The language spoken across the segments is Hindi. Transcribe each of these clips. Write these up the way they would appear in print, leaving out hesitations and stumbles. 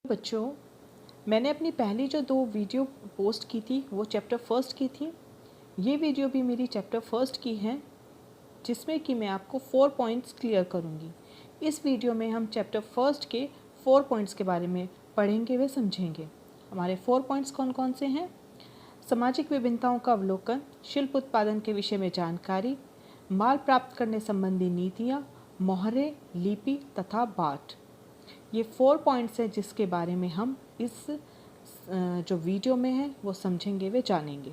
बच्चों, मैंने अपनी पहली जो 2 वीडियो पोस्ट की थी वो चैप्टर फर्स्ट की थी। ये वीडियो भी मेरी चैप्टर फर्स्ट की है, जिसमें कि मैं आपको 4 पॉइंट्स क्लियर करूँगी। इस वीडियो में हम चैप्टर फर्स्ट के 4 पॉइंट्स के बारे में पढ़ेंगे व समझेंगे। हमारे 4 पॉइंट्स कौन कौन से हैं? सामाजिक विभिन्नताओं का अवलोकन, शिल्प उत्पादन के विषय में जानकारी, माल प्राप्त करने संबंधी नीतियाँ, मोहरे, लिपि तथा बाट। ये 4 पॉइंट्स हैं जिसके बारे में हम इस जो वीडियो में है वो समझेंगे व जानेंगे।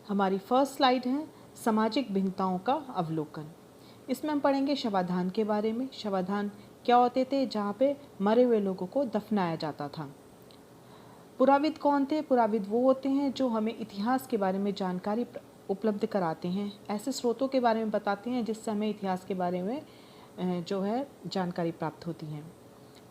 हमारी फर्स्ट स्लाइड है सामाजिक भिन्नताओं का अवलोकन। इसमें हम पढ़ेंगे शवाधान के बारे में। शवाधान क्या होते थे? जहाँ पे मरे हुए लोगों को दफनाया जाता था। पुराविद कौन थे? पुराविद वो होते हैं जो हमें इतिहास के बारे में जानकारी उपलब्ध कराते हैं, ऐसे स्रोतों के बारे में बताते हैं जिससे हमें इतिहास के बारे में जो है जानकारी प्राप्त होती है।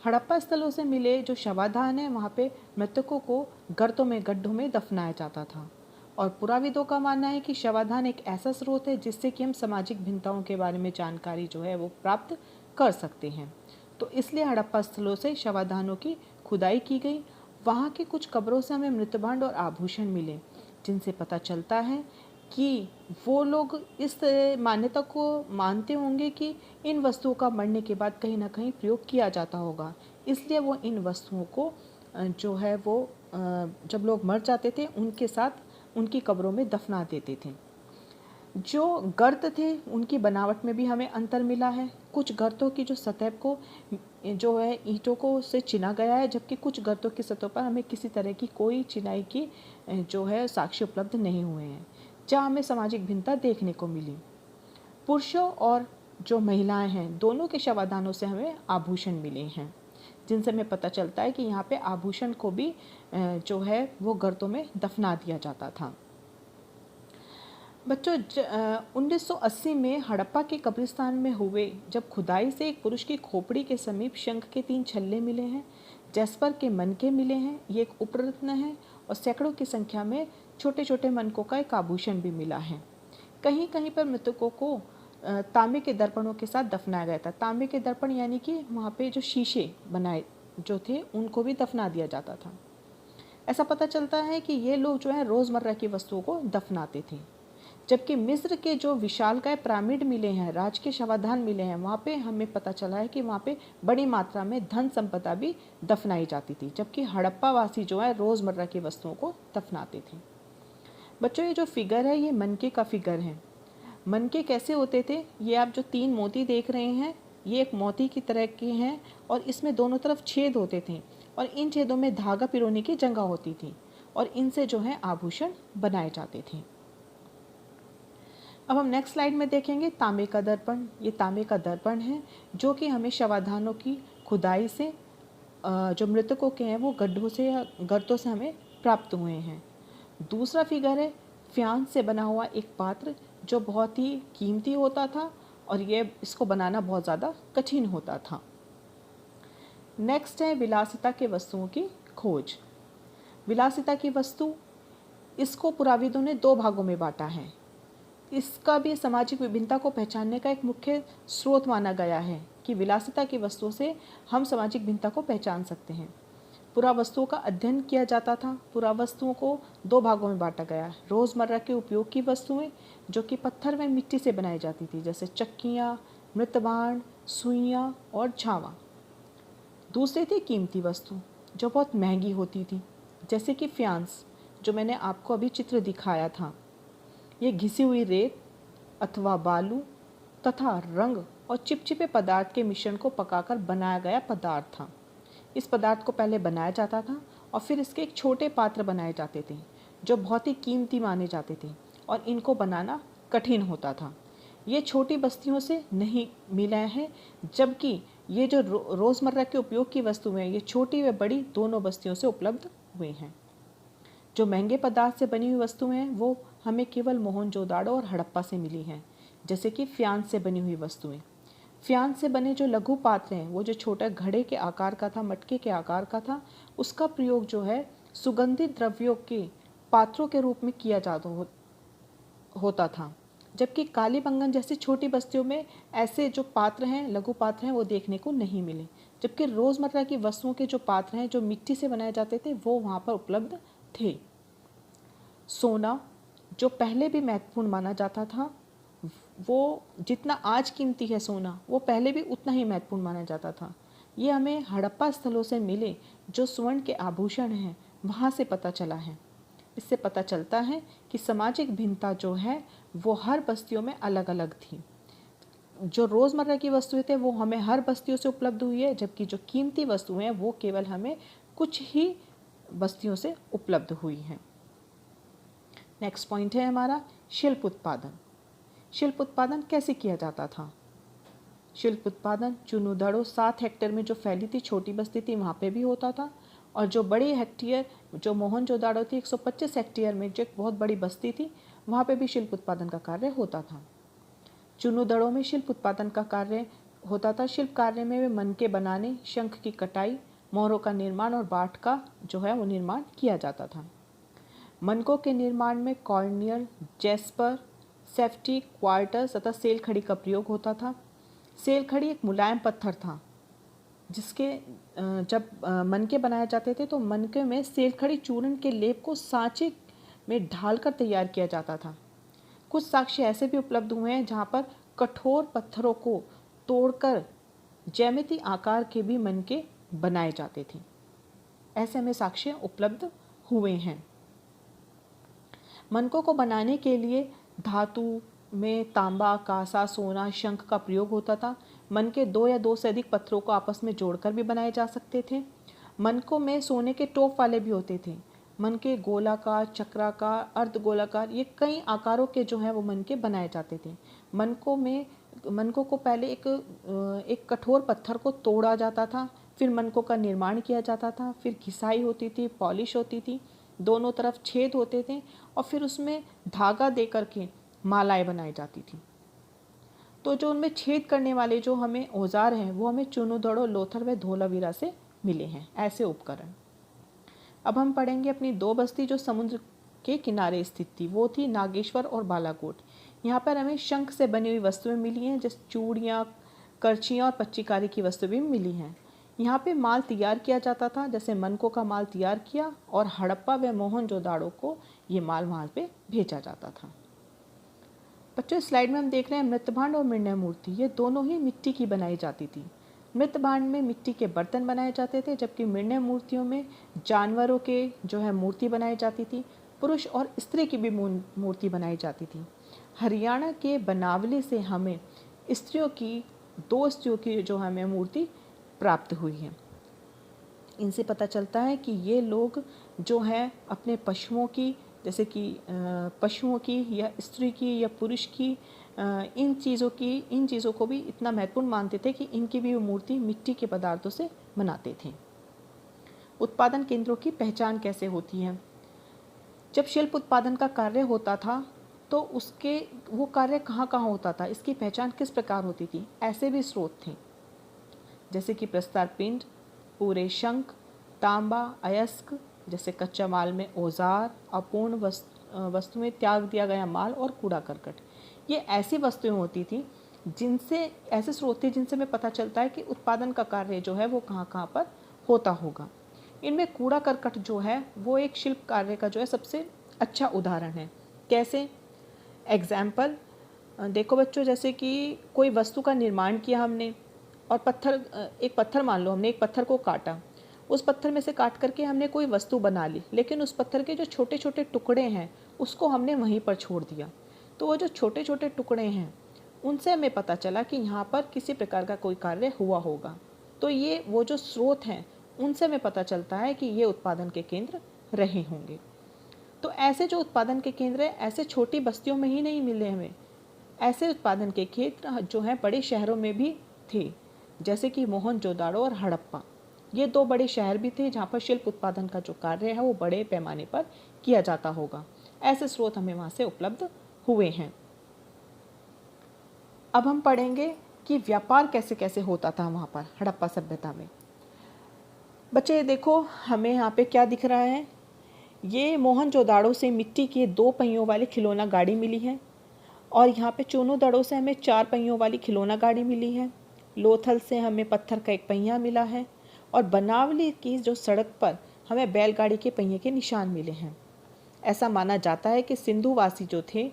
हड़प्पा स्थलों से मिले जो शवाधान है वहाँ पे मृतकों को गर्तों में गड्ढों में दफनाया जाता था। और पुराविदों का मानना है कि शवाधान एक ऐसा स्रोत है जिससे कि हम सामाजिक भिन्नताओं के बारे में जानकारी जो है वो प्राप्त कर सकते हैं। तो इसलिए हड़प्पा स्थलों से शवाधानों की खुदाई की गई। वहाँ की कुछ कब्रों से हमें मृतभांड और आभूषण मिले, जिनसे पता चलता है कि वो लोग इस मान्यता को मानते होंगे कि इन वस्तुओं का मरने के बाद कहीं ना कहीं प्रयोग किया जाता होगा। इसलिए वो इन वस्तुओं को जो है वो जब लोग मर जाते थे उनके साथ उनकी कब्रों में दफना देते थे। जो गर्त थे उनकी बनावट में भी हमें अंतर मिला है। कुछ गर्तों की जो सतह को जो है ईंटों को से चिना गया है, जबकि कुछ गर्तों की सतह पर हमें किसी तरह की कोई चिनाई की जो है साक्ष्य उपलब्ध नहीं हुए हैं, जहाँ हमें सामाजिक भिन्नता देखने को मिली। पुरुषों और जो महिलाएं हैं दोनों के शवाधानों से हमें आभूषण मिले हैं, जिनसे हमें पता चलता है कि यहाँ पे आभूषण को भी जो है वो गर्तों में दफना दिया जाता था। बच्चों, 1980 में हड़प्पा के कब्रिस्तान में हुए जब खुदाई से एक पुरुष की खोपड़ी के समीप शंख के 3 छल्ले मिले हैं, जैस्पर के मनके मिले हैं, ये एक उपरत्न है, और सैकड़ों की संख्या में छोटे छोटे मनकों का एक आभूषण भी मिला है। कहीं कहीं पर मृतकों को तांबे के दर्पणों के साथ दफनाया गया था। तांबे के दर्पण यानी कि वहाँ पे जो शीशे बनाए जो थे उनको भी दफना दिया जाता था। ऐसा पता चलता है कि ये लोग जो है रोज़मर्रा की वस्तुओं को दफनाते थे। जबकि मिस्र के जो विशालकाय पिरामिड मिले हैं, राज के शवाधान मिले हैं, वहाँ पे हमें पता चला है कि वहाँ पे बड़ी मात्रा में धन संपदा भी दफनाई जाती थी, जबकि हड़प्पा वासी जो है रोज़मर्रा की वस्तुओं को दफनाते थे। बच्चों, ये जो फिगर है ये मनके का फिगर है। मनके कैसे होते थे? ये आप जो 3 मोती देख रहे हैं ये एक मोती की तरह के हैं, और इसमें दोनों तरफ छेद होते थे, और इन छेदों में धागा पिरोने की जगह होती थी, और इनसे जो है आभूषण बनाए जाते थे। अब हम नेक्स्ट स्लाइड में देखेंगे तांबे का दर्पण। ये तांबे का दर्पण है जो कि हमें शवाधानों की खुदाई से जो मृतकों के हैं वो गड्ढों से या गर्तों से हमें प्राप्त हुए हैं। दूसरा फिगर है फ्यांस से बना हुआ एक पात्र जो बहुत ही कीमती होता था, और ये इसको बनाना बहुत ज़्यादा कठिन होता था। नेक्स्ट है विलासिता के वस्तुओं की खोज। विलासिता की वस्तु, इसको पुराविदों ने 2 भागों में बांटा है। इसका भी सामाजिक विभिन्नता को पहचानने का एक मुख्य स्रोत माना गया है कि विलासिता की वस्तुओं से हम सामाजिक भिन्नता को पहचान सकते हैं। पुरावस्तुओं का अध्ययन किया जाता था। पुरावस्तुओं को 2 भागों में बांटा गया है। रोज़मर्रा के उपयोग की वस्तुएं जो कि पत्थर व मिट्टी से बनाई जाती थी, जैसे चक्कियाँ, मृतबाण, सुइयाँ और झावा। दूसरी थी कीमती वस्तु जो बहुत महंगी होती थी, जैसे कि फ्यांस जो मैंने आपको अभी चित्र दिखाया था। ये घिसी हुई रेत अथवा बालू तथा रंग और चिपचिपे पदार्थ के मिश्रण को पकाकर बनाया गया पदार्थ था। इस पदार्थ को पहले बनाया जाता था और फिर इसके एक छोटे पात्र बनाए जाते थे जो बहुत ही कीमती माने जाते थे, और इनको बनाना कठिन होता था। ये छोटी बस्तियों से नहीं मिला है, जबकि ये जो रोज़मर्रा के उपयोग की वस्तुएं ये छोटी व बड़ी दोनों बस्तियों से उपलब्ध हुए हैं। जो महंगे पदार्थ से बनी हुई वस्तुएं हैं वो हमें केवल मोहनजोदाड़ो और हड़प्पा से मिली हैं, जैसे कि फ्यांस से बनी हुई वस्तुएं। फ्यांस से बने जो लघु पात्र हैं वो जो छोटा घड़े के आकार का था, मटके के आकार का था, उसका प्रयोग जो है सुगंधित द्रव्यों के पात्रों के रूप में किया जाता होता था। जबकि कालीबंगन जैसी छोटी बस्तियों में ऐसे जो पात्र हैं, लघु पात्र हैं, वो देखने को नहीं मिले। जबकि रोज़मर्रा की वस्तुओं के जो पात्र हैं जो मिट्टी से बनाए जाते थे वो वहाँ पर उपलब्ध थे। सोना जो पहले भी महत्वपूर्ण माना जाता था, वो जितना आज कीमती है सोना, वो पहले भी उतना ही महत्वपूर्ण माना जाता था। ये हमें हड़प्पा स्थलों से मिले जो स्वर्ण के आभूषण हैं वहाँ से पता चला है। इससे पता चलता है कि सामाजिक भिन्नता जो है वो हर बस्तियों में अलग अलग थी। जो रोज़मर्रा की वस्तुएं थे वो हमें हर बस्तियों से उपलब्ध हुई है, जबकि जो कीमती वस्तुएं हैं वो केवल हमें कुछ ही बस्तियों से उपलब्ध हुई हैं। नेक्स्ट पॉइंट है हमारा शिल्प उत्पादन। शिल्प उत्पादन कैसे किया जाता था? शिल्प उत्पादन चुनूदड़ो 7 हेक्टेयर में जो फैली थी छोटी बस्ती थी वहाँ पे भी होता था, और जो बड़ी हेक्टेयर जो मोहनजोदाड़ो थी 125 हेक्टेयर में जो एक बहुत बड़ी बस्ती थी वहाँ पे भी शिल्प उत्पादन का कार्य होता था। चुनूदड़ो में शिल्प उत्पादन का कार्य होता था। शिल्प कार्य में वे मनके बनाने, शंख की कटाई, मोहरों का निर्माण और बाट का जो है वो निर्माण किया जाता था। मनकों के निर्माण में कॉर्नियल, जेस्पर, सेफ्टी, क्वार्टर्स तथा सेल खड़ी का प्रयोग होता था। सेल खड़ी एक मुलायम पत्थर था जिसके जब मनके बनाए जाते थे तो मनके में सेल खड़ी चूर्ण के लेप को सांचे में ढालकर तैयार किया जाता था। कुछ साक्ष्य ऐसे भी उपलब्ध हुए हैं जहाँ पर कठोर पत्थरों को तोड़कर ज्यामिति आकार के भी मनके बनाए जाते थे। ऐसे हमें साक्ष्य उपलब्ध हुए हैं। मनकों को बनाने के लिए धातु में तांबा, कांसा, सोना, शंख का प्रयोग होता था। मनके 2 या 2 से अधिक पत्थरों को आपस में जोड़कर भी बनाए जा सकते थे। मनकों में सोने के टोप वाले भी होते थे। मनके गोलाकार, चक्राकार, अर्धगोलाकार, ये कई आकारों के जो है वो मनके बनाए जाते थे। मनकों को पहले एक कठोर पत्थर को तोड़ा जाता था, फिर मनकों का निर्माण किया जाता था, फिर घिसाई होती थी, पॉलिश होती थी, दोनों तरफ छेद होते थे और फिर उसमें धागा दे करके मालाएं बनाई जाती थी। तो जो उनमें छेद करने वाले जो हमें औजार हैं वो हमें चुनूदड़ो, लोथर व धोलावीरा से मिले हैं, ऐसे उपकरण। अब हम पढ़ेंगे अपनी 2 बस्ती जो समुद्र के किनारे स्थित थी, वो थी नागेश्वर और बालाकोट। यहाँ पर हमें शंख से बनी हुई वस्तुएं मिली हैं, जैसे चूड़ियाँ, करचियाँ और पच्चीकारी की वस्तुएं भी मिली हैं। यहाँ पे माल तैयार किया जाता था, जैसे मनकों का माल तैयार किया और हड़प्पा व मोहनजोदाड़ो को ये माल वहाँ पे भेजा जाता था। बच्चों इस स्लाइड में हम देख रहे हैं मृतभांड और मृण्मय मूर्ति, ये दोनों ही मिट्टी की बनाई जाती थी। मृतभांड में मिट्टी के बर्तन बनाए जाते थे, जबकि मृण्मय मूर्तियों में जानवरों के जो है मूर्ति बनाई जाती थी। पुरुष और स्त्री की भी मूर्ति बनाई जाती थी। हरियाणा के बनावली से हमें 2 स्त्रियों की जो हमें मूर्ति प्राप्त हुई है। इनसे पता चलता है कि ये लोग जो है अपने पशुओं की, जैसे कि पशुओं की या स्त्री की या पुरुष की, इन चीज़ों को भी इतना महत्वपूर्ण मानते थे कि इनकी भी मूर्ति मिट्टी के पदार्थों से बनाते थे। उत्पादन केंद्रों की पहचान कैसे होती है? जब शिल्प उत्पादन का कार्य होता था तो वो कार्य कहाँ कहाँ होता था, इसकी पहचान किस प्रकार होती थी? ऐसे भी स्रोत थे, जैसे कि प्रस्तर पिंड, पूरे शंख, तांबा, अयस्क, जैसे कच्चा माल में औजार, अपूर्ण वस्तुएं, त्याग दिया गया माल और कूड़ा करकट। ये ऐसी वस्तुएं होती थी ऐसे स्रोत थे जिनसे हमें पता चलता है कि उत्पादन का कार्य जो है वो कहाँ कहाँ पर होता होगा। इनमें कूड़ा करकट जो है वो एक शिल्प कार्य का जो है सबसे अच्छा उदाहरण है। कैसे? एग्जाम्पल देखो बच्चों, जैसे कि कोई वस्तु का निर्माण किया हमने और एक पत्थर मान लो, हमने एक पत्थर को काटा, उस पत्थर में से काट करके हमने कोई वस्तु बना ली, लेकिन उस पत्थर के जो छोटे छोटे टुकड़े हैं उसको हमने वहीं पर छोड़ दिया। तो वो जो छोटे छोटे टुकड़े हैं उनसे हमें पता चला कि यहाँ पर किसी प्रकार का कोई कार्य हुआ होगा। तो ये वो जो स्रोत हैं उनसे हमें पता चलता है कि ये उत्पादन के केंद्र रहे होंगे। तो ऐसे जो उत्पादन के केंद्र हैं ऐसे छोटी बस्तियों में ही नहीं मिले हमें, ऐसे उत्पादन के केंद्र जो हैं बड़े शहरों में भी थे, जैसे कि मोहनजोदाड़ो और हड़प्पा। ये 2 बड़े शहर भी थे जहाँ पर शिल्प उत्पादन का जो कार्य है वो बड़े पैमाने पर किया जाता होगा। ऐसे स्रोत हमें वहाँ से उपलब्ध हुए हैं। अब हम पढ़ेंगे कि व्यापार कैसे कैसे होता था वहाँ पर हड़प्पा सभ्यता में। बच्चे देखो हमें यहाँ पे क्या दिख रहा है, ये मोहनजोदाड़ो से मिट्टी के 2 पहियों वाली खिलौना गाड़ी मिली है और यहाँ पे चुनूदड़ो से हमें 4 पहियों वाली खिलौना गाड़ी मिली है। लोथल से हमें पत्थर का एक पहिया मिला है और बनावली की जो सड़क पर हमें बैलगाड़ी के पहिए के निशान मिले हैं। ऐसा माना जाता है कि सिंधुवासी जो थे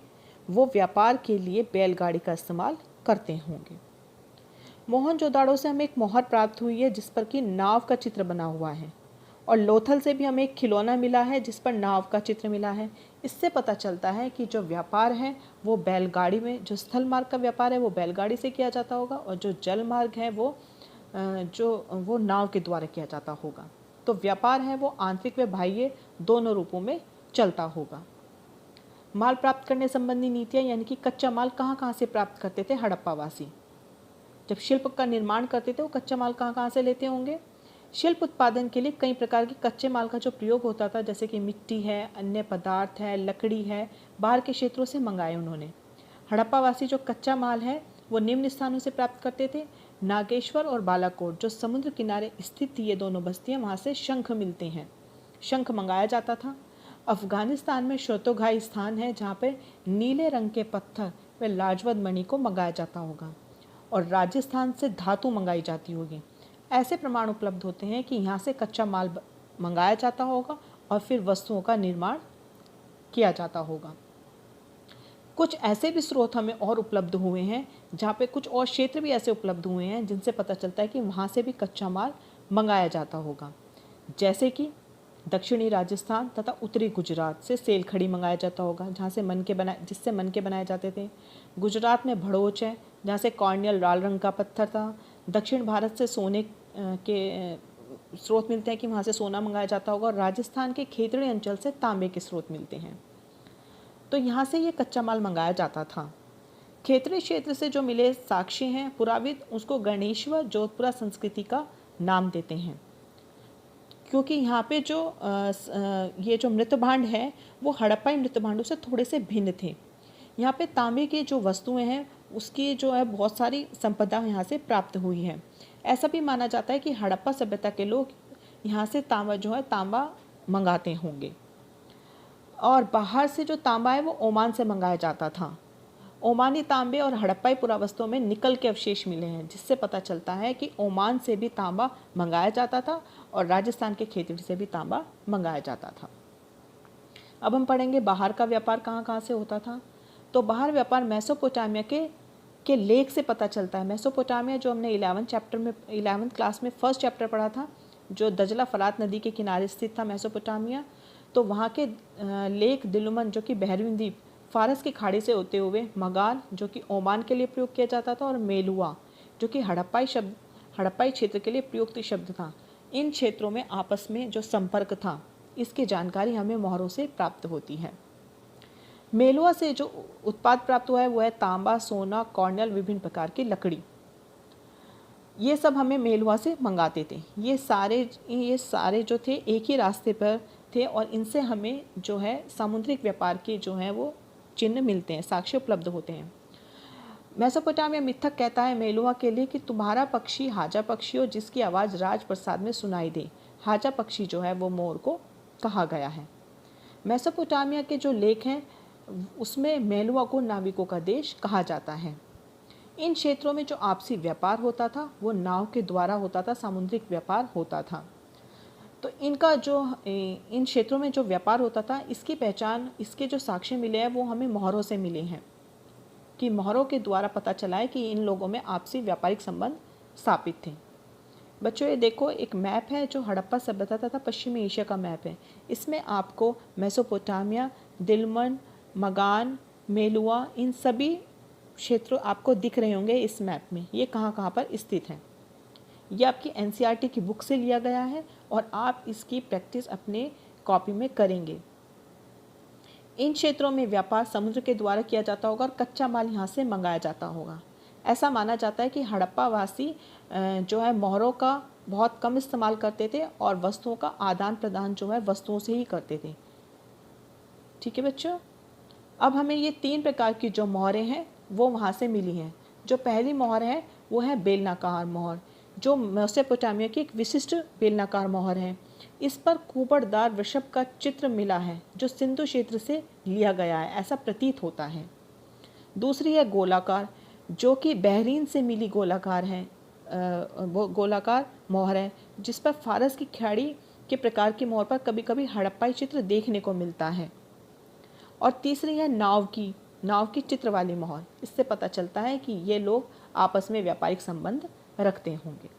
वो व्यापार के लिए बैलगाड़ी का इस्तेमाल करते होंगे। मोहनजोदाड़ो से हमें एक मोहर प्राप्त हुई है जिस पर कि नाव का चित्र बना हुआ है और लोथल से भी हमें एक खिलौना मिला है जिस पर नाव का चित्र मिला है। इससे पता चलता है कि जो व्यापार है वो बैलगाड़ी में, जो स्थल मार्ग का व्यापार है वो बैलगाड़ी से किया जाता होगा और जो जल मार्ग है वो नाव के द्वारा किया जाता होगा। तो व्यापार है वो आंतरिक व बाह्य दोनों रूपों में चलता होगा। माल प्राप्त करने संबंधी नीतियाँ, यानी कि कच्चा माल कहाँ कहाँ से प्राप्त करते थे हड़प्पावासी। जब शिल्प का निर्माण करते थे वो कच्चा माल कहाँ कहाँ से लेते होंगे। शिल्प उत्पादन के लिए कई प्रकार के कच्चे माल का जो प्रयोग होता था, जैसे कि मिट्टी है, अन्य पदार्थ है, लकड़ी है, बाहर के क्षेत्रों से मंगाए उन्होंने। हड़प्पावासी जो कच्चा माल है वो निम्न स्थानों से प्राप्त करते थे। नागेश्वर और बालाकोट जो समुद्र किनारे स्थित थी, ये दोनों बस्तियाँ, वहाँ से शंख मिलते हैं, शंख मंगाया जाता था। अफगानिस्तान में शोतोघाई स्थान है जहाँ पे नीले रंग के पत्थर व लाजवत मणि को मंगाया जाता होगा और राजस्थान से धातु मंगाई जाती होगी। ऐसे प्रमाण उपलब्ध होते हैं कि यहाँ से कच्चा माल मंगाया जाता होगा और फिर वस्तुओं का निर्माण किया जाता होगा। कुछ ऐसे भी स्रोत हमें और उपलब्ध हुए हैं जहाँ पे कुछ और क्षेत्र भी ऐसे उपलब्ध हुए हैं जिनसे पता चलता है कि वहाँ से भी कच्चा माल मंगाया जाता होगा, जैसे कि दक्षिणी राजस्थान तथा उत्तरी गुजरात से सेल खड़ी मंगाया जाता होगा जिससे मन के बनाए जाते थे। गुजरात में भड़ोच है जहाँ से कॉर्नियल लाल रंग का पत्थर था। दक्षिण भारत से सोने के स्रोत मिलते हैं कि वहाँ से सोना मंगाया जाता होगा और राजस्थान के खेतड़ी अंचल से तांबे के स्रोत मिलते हैं। तो यहाँ से ये कच्चा माल मंगाया जाता था। खेतड़ी क्षेत्र से जो मिले साक्ष्य हैं, पुराविद उसको गणेश्वर जोधपुरा संस्कृति का नाम देते हैं, क्योंकि यहाँ पे ये जो मृतभांड है वो हड़प्पाई मृतभांडों से थोड़े से भिन्न थे। यहाँ पे तांबे की जो वस्तुएं हैं उसकी जो है बहुत सारी संपदा यहाँ से प्राप्त हुई है। ऐसा भी माना जाता है कि हड़प्पा सभ्यता के लोग यहाँ से तांबा मंगाते होंगे और बाहर से जो तांबा है वो ओमान से मंगाया जाता था। ओमानी तांबे और हड़प्पाई पुरावस्तुओं में निकल के अवशेष मिले हैं, जिससे पता चलता है कि ओमान से भी तांबा मंगाया जाता था और राजस्थान के खेतड़ी से भी तांबा मंगाया जाता था। अब हम पढ़ेंगे बाहर का व्यापार कहाँ कहाँ से होता था। तो बाहर व्यापार मेसोपोटामिया के लेख से पता चलता है। मेसोपोटामिया जो हमने 11th क्लास में फर्स्ट चैप्टर पढ़ा था, जो दजला फरात नदी के किनारे स्थित था मेसोपोटामिया, तो वहाँ के लेक दिलुमन जो कि बहरीन द्वीप फारस की खाड़ी से होते हुए, मगान जो कि ओमान के लिए प्रयोग किया जाता था और मेलुआ जो कि हड़प्पाई क्षेत्र के लिए प्रयुक्त शब्द था, इन क्षेत्रों में आपस में जो संपर्क था इसकी जानकारी हमें मोहरों से प्राप्त होती है। मेलुआ से जो उत्पाद प्राप्त हुआ है वो है तांबा, सोना, कॉर्नल, विभिन्न प्रकार की लकड़ी। ये सब हमें मेलुआ से मंगाते थे। ये सारे जो थे एक ही रास्ते पर थे और इनसे हमें जो है सामुद्रिक व्यापार के जो है वो चिन्ह मिलते हैं, साक्ष्य उपलब्ध होते हैं। मेसोपोटामिया मिथक कहता है मेलुआ के लिए कि तुम्हारा पक्षी हाजा पक्षी हो जिसकी आवाज़ राजप्रसाद में सुनाई दे। हाजा पक्षी जो है वो मोर को कहा गया है। मेसोपोटामिया के जो लेख हैं उसमें मेलुआ को नाविकों का देश कहा जाता है। इन क्षेत्रों में जो आपसी व्यापार होता था वो नाव के द्वारा होता था, सामुद्रिक व्यापार होता था। तो इन क्षेत्रों में जो व्यापार होता था इसकी पहचान, इसके जो साक्ष्य मिले हैं वो हमें मोहरों से मिले हैं कि मोहरों के द्वारा पता चला है कि इन लोगों में आपसी व्यापारिक संबंध स्थापित थे। बच्चों ये देखो एक मैप है जो हड़प्पा सभ्यता तथा पश्चिमी एशिया का मैप है। इसमें आपको मेसोपोटामिया, दिलमन, मगान, मेलुआ, इन सभी क्षेत्र आपको दिख रहे होंगे इस मैप में। ये कहाँ कहाँ पर स्थित हैं। ये आपकी NCERT की बुक से लिया गया है और आप इसकी प्रैक्टिस अपने कॉपी में करेंगे। इन क्षेत्रों में व्यापार समुद्र के द्वारा किया जाता होगा और कच्चा माल यहाँ से मंगाया जाता होगा। ऐसा माना जाता है कि हड़प्पावासी जो है मोहरों का बहुत कम इस्तेमाल करते थे और वस्तुओं का आदान प्रदान जो है वस्तुओं से ही करते थे। ठीक है बच्चों, अब हमें ये 3 प्रकार की जो मोहरें हैं वो वहाँ से मिली हैं। जो पहली मोहर है वो है बेलनाकार मोहर, जो मेसोपोटामिया की एक विशिष्ट बेलनाकार मोहर है। इस पर कुबड़दार वृषभ का चित्र मिला है जो सिंधु क्षेत्र से लिया गया है, ऐसा प्रतीत होता है। दूसरी है गोलाकार, जो कि बहरीन से मिली गोलाकार है। वो गोलाकार मोहर है जिस पर फारस की खाड़ी के प्रकार की मोहर पर कभी कभी हड़प्पाई चित्र देखने को मिलता है। और तीसरी है नाव की चित्र वाली मोहर। इससे पता चलता है कि ये लोग आपस में व्यापारिक संबंध रखते होंगे।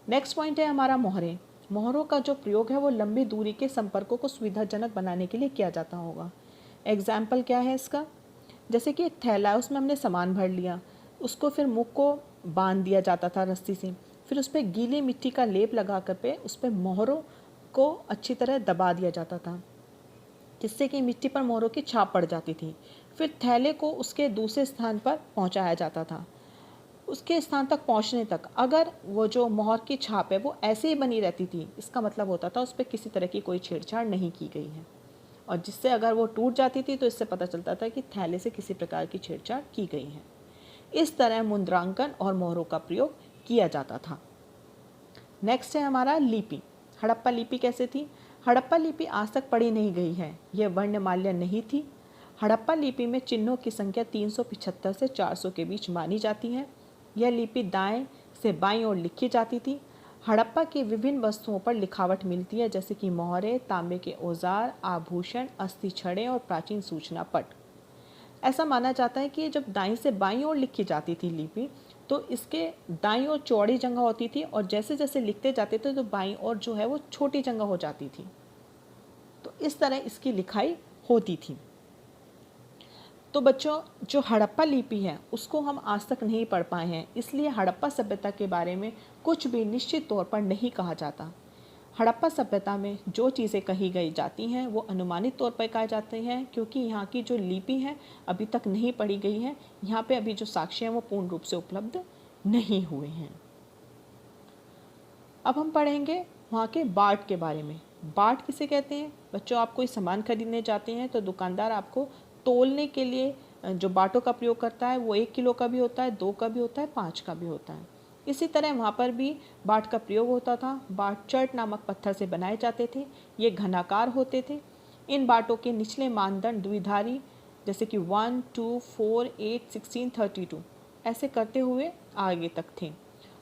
नेक्स्ट पॉइंट है हमारा मोहरें। मोहरों का जो प्रयोग है वो लंबी दूरी के संपर्कों को सुविधाजनक बनाने के लिए किया जाता होगा। एग्जाम्पल क्या है इसका, जैसे कि एक थैला है, उसमें हमने सामान भर लिया, उसको फिर मुख को बांध दिया जाता था रस्सी से, फिर उस पर गीली मिट्टी का लेप लगा कर पे उस पर मोहरों को अच्छी तरह दबा दिया जाता था, जिससे कि मिट्टी पर मोहरों की छाप पड़ जाती थी। फिर थैले को उसके दूसरे स्थान पर पहुंचाया जाता था। उसके स्थान तक पहुंचने तक अगर वो जो मोहर की छाप है वो ऐसे ही बनी रहती थी, इसका मतलब होता था उस पर किसी तरह की कोई छेड़छाड़ नहीं की गई है। और जिससे अगर वो टूट जाती थी तो इससे पता चलता था कि थैले से किसी प्रकार की छेड़छाड़ की गई है। इस तरह मुद्रांकन और मोहरों का प्रयोग किया जाता था। नेक्स्ट है हमारा लिपि। हड़प्पा लिपि कैसे थी? हड़प्पा लिपि आज तक पढ़ी नहीं गई है, यह वर्णमाल्य नहीं थी। हड़प्पा लिपि में चिन्हों की संख्या 375 से 400 के बीच मानी जाती है। यह लिपि दाएं से बाईं ओर लिखी जाती थी। हड़प्पा की विभिन्न वस्तुओं पर लिखावट मिलती है, जैसे कि मोहरें, तांबे के औजार, आभूषण, अस्थि छड़ें और प्राचीन सूचना पट। ऐसा माना जाता है कि जब दाईं से बाईं ओर लिखी जाती थी लिपि तो इसके दाईं ओर चौड़ी जगह होती थी और जैसे जैसे लिखते जाते थे तो बाईं ओर जो है वो छोटी जगह हो जाती थी। तो इस तरह इसकी लिखाई होती थी। तो बच्चों, जो हड़प्पा लिपि है उसको हम आज तक नहीं पढ़ पाए हैं, इसलिए हड़प्पा सभ्यता के बारे में कुछ भी निश्चित तौर पर नहीं कहा जाता। हड़प्पा सभ्यता में जो चीज़ें कही गई जाती हैं वो अनुमानित तौर पर कहा जाते हैं, क्योंकि यहाँ की जो लिपि है अभी तक नहीं पढ़ी गई है। यहाँ पे अभी जो साक्ष्य हैं वो पूर्ण रूप से उपलब्ध नहीं हुए हैं। अब हम पढ़ेंगे वहाँ के बाट के बारे में। बाट किसे कहते हैं? बच्चों, आप कोई सामान खरीदने जाते हैं तो दुकानदार आपको तोलने के लिए जो बाटों का प्रयोग करता है वो 1 किलो का भी होता है, 2 का भी होता है, 5 का भी होता है। इसी तरह वहाँ पर भी बाट का प्रयोग होता था। बाट चर्ट नामक पत्थर से बनाए जाते थे। ये घनाकार होते थे। इन बाटों के निचले मानदंड द्विधारी, जैसे कि 1, 2, 4, 8, 16, 32 ऐसे करते हुए आगे तक थे।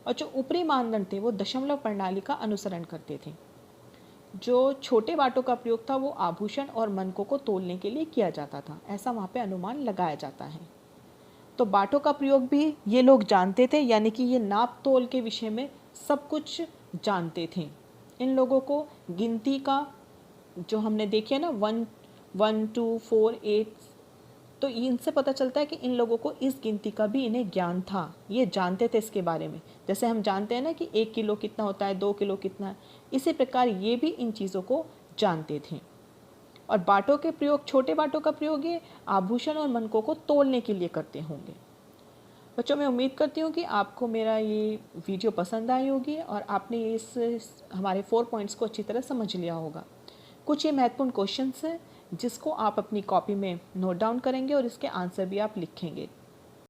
और जो ऊपरी मानदंड थे वो दशमलव प्रणाली का अनुसरण करते थे। जो छोटे बाटों का प्रयोग था वो आभूषण और मनकों को तोलने के लिए किया जाता था, ऐसा वहाँ पे अनुमान लगाया जाता है। तो बाटों का प्रयोग भी ये लोग जानते थे, यानी कि ये नाप तोल के विषय में सब कुछ जानते थे। इन लोगों को गिनती का जो हमने देखे ना 1, 1, 2, 4, 8, तो इनसे पता चलता है कि इन लोगों को इस गिनती का भी इन्हें ज्ञान था, ये जानते थे इसके बारे में। जैसे हम जानते हैं ना कि 1 किलो कितना होता है, 2 किलो कितना है, इसी प्रकार ये भी इन चीज़ों को जानते थे। और बाटों के प्रयोग, छोटे बाटों का प्रयोग ये आभूषण और मनकों को तोलने के लिए करते होंगे। बच्चों, मैं उम्मीद करती हूँ कि आपको मेरा ये वीडियो पसंद आई होगी और आपने इस हमारे 4 पॉइंट्स को अच्छी तरह समझ लिया होगा। कुछ ये महत्वपूर्ण क्वेश्चंस हैं जिसको आप अपनी कॉपी में नोट डाउन करेंगे और इसके आंसर भी आप लिखेंगे।